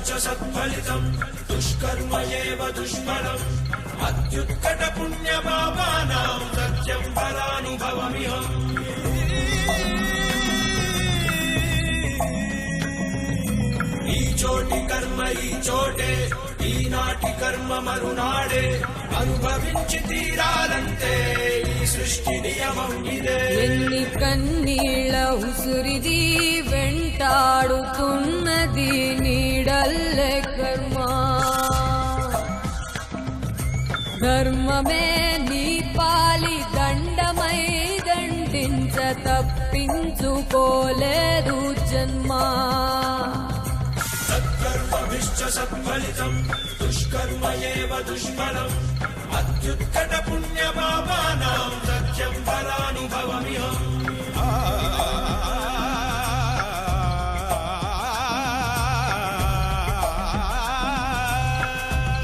సత్ఫలితం దుష్కర్మ ఏవ దుష్ఫలం అత్యుత్కట పుణ్య పాపానాం సత్యం ఫలానుభవమిహం. ఈ చోటి కర్మ ఈ చోటే, ఈనాటి కర్మ మరునాడే, అనుభవించి తీరాలంటే ఈ సృష్టి నియమం ఇదే. ఎన్ని కన్నీళ్ళ ఉసురిది వెంటాడుతున్నది నీడల్లే కర్మ. ధర్మమే నీ పాలి దండమై దండించ తప్పించుకోలేదు జన్మ. సత్కర్మభిశ్చ సత్ఫలితం దుష్కర్మ ఏవ దుష్ఫలం అత్యుత్కట పుణ్య పాపానాం సత్యం ఫలానుభవమిహం.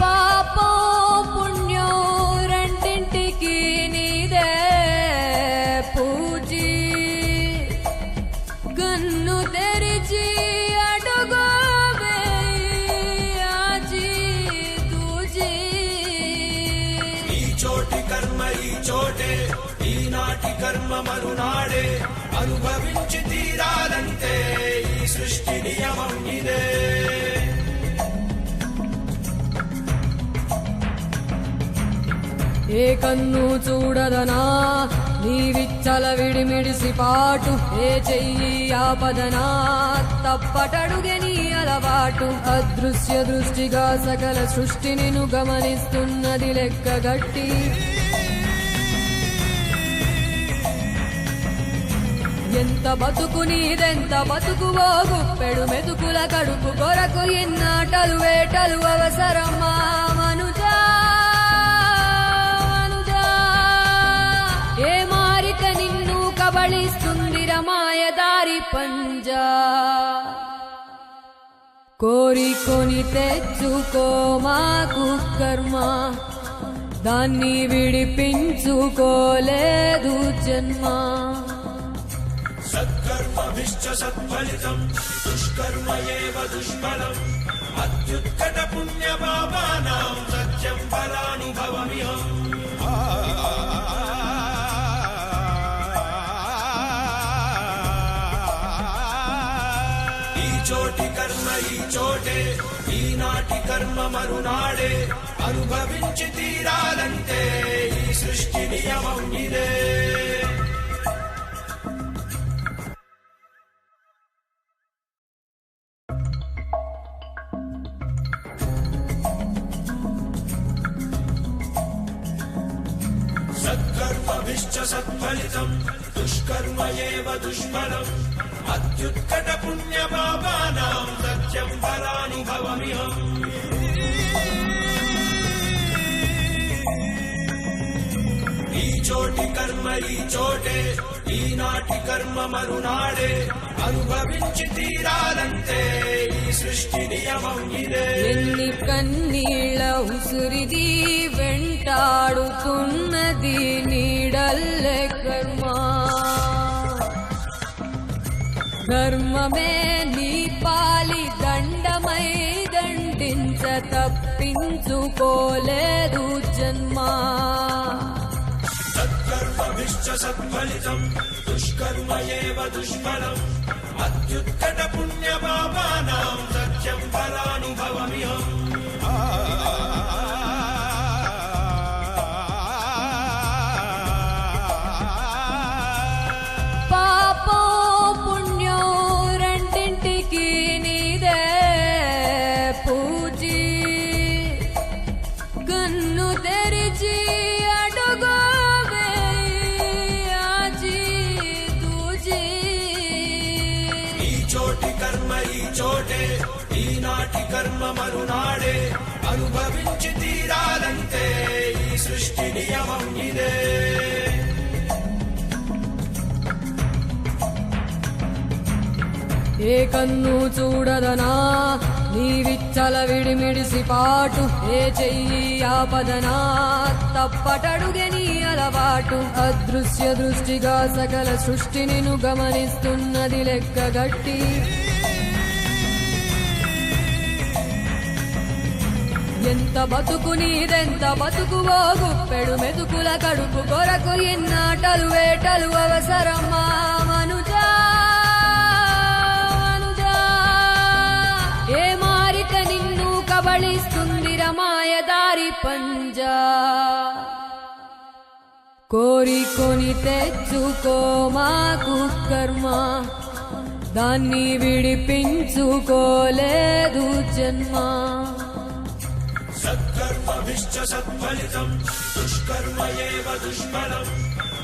పాపం పుణ్యం రెండింటికి నీదే పూజీ. గన్ను తెరిచి అడుగు చోటి కర్మ ఈ చోటే, ఈనాటి కర్మ మరునాడే, అనుభవించి తీరాలంటే ఈ సృష్టి నియమం ఇదే. ఏ కన్ను చూడదనా నీ విచ్చల విడిమిడిసి పాటు, ఏ చెయ్యి ఆపదనా తప్పటడుగే నీ అలవాటు. అదృశ్య దృష్టిగా సకల సృష్టిని గమనిస్తున్నది లెక్కగట్టి. ఎంత బతుకు నీదెంత బతుకువో, గుప్పెడు మెతుకుల కడుపు కొరకు ఎన్నాటలు వేటలు అవసరమా మనుజా. ఏ మారిక నిన్ను కబళిస్తుంది రమాయదారి పంజా. కోరికొని తెచ్చుకో మాకు కర్మ, దాన్ని విడిపించుకోలేదు జన్మ. సత్కర్మభిశ్చ సత్ఫలితం దుష్కర్మ ఏవ దుష్ఫలం అత్యుత్కట పుణ్య పాపానాం సత్యం ఫలానుభవమిహం. ఈ చోటి కర్మ ఈ చోటే, ఈనాటి కర్మ మరునాడే, అనుభవించి తీరాలంటే ఈ సృష్టి నియమం ఇదే. సత్కర్మభిశ్చ సత్ఫలితం దుష్కర్మ ఏవ దుష్ఫలం అత్యుత్కట పుణ్య పాపానాం సత్యం ఫలానుభవమిహం. ఈ చోటి కర్మ ఈ చోటే, ఈనాటి కర్మ మరునాడే, అనుభవించి తీరాలంటే ఈ సృష్టి నియమం ఇదే. ఎన్ని కన్నీళ్ళ ఉసురిది వెంటాడుతున్నది నీడల్లే కర్మ. ధర్మమే నీ పాలి దండమై దండించ తప్పించుకోలేదు జన్మ. సత్కర్మభిశ్చ సత్ఫలితం దుష్కర్మ ఏవ దుష్ఫలం అత్యుత్కట పుణ్య పాపానాం సత్యం ఫలానుభవమిహం. పాపం పుణ్యం రెండింటికి నీదే పూజీ. గన్ను తెరిచి అడుగు ఈ చోటి కర్మ ఈ చోటే, ఈనాటి కర్మ మరునాడే, అనుభవించి తీరాలంటే ఈ సృష్టి నియమం ఇదే. ఏ కన్ను చూడదనా నీ విచ్చల విడిమిడిసి పాటు, ఏ చెయ్యి ఆపదనా తప్పటడుగే నీ అలవాటు. అదృశ్య దృష్టిగా సకల సృష్టిని గమనిస్తున్నది లెక్కగట్టి. ఎంత బతుకు నీదెంత బతుకువో గుప్పెడు మెతుకుల కడుపు కొరకు ఇన్నాటలు వేటలు అవసరమా మనుజా మనుజా ఏ మారిక నిన్ను కబళిస్తుంది రమాయదారి పంజా కోరికొని తెచ్చుకో మాకు కర్మ దాన్ని విడిపించుకోలేదు జన్మ సత్కర్మభిశ్చ సత్ఫలితం దుష్కర్మ ఏవ దుష్ఫలం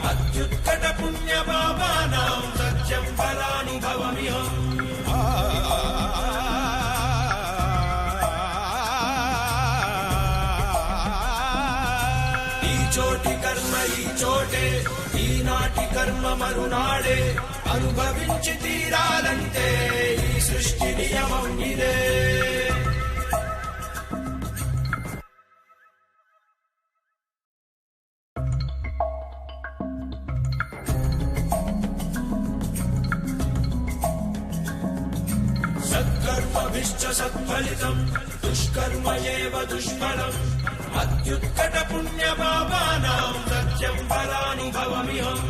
అత్యుత్కట పుణ్యపాపానాం సత్యం ఫలానుభవమిహం ఈ చోటి కర్మ ఈ చోటే ఈనాటి కర్మ మరునాడే అనుభవించి తీరాలంటే ఈ సృష్టి నియమం ఇదే సత్కర్మభిశ్చ సత్ఫలితం దుష్కర్మ ఏవ దుష్ఫలం అత్యుత్కట పుణ్యపాపానాం సత్యం ఫలానుభవమిహం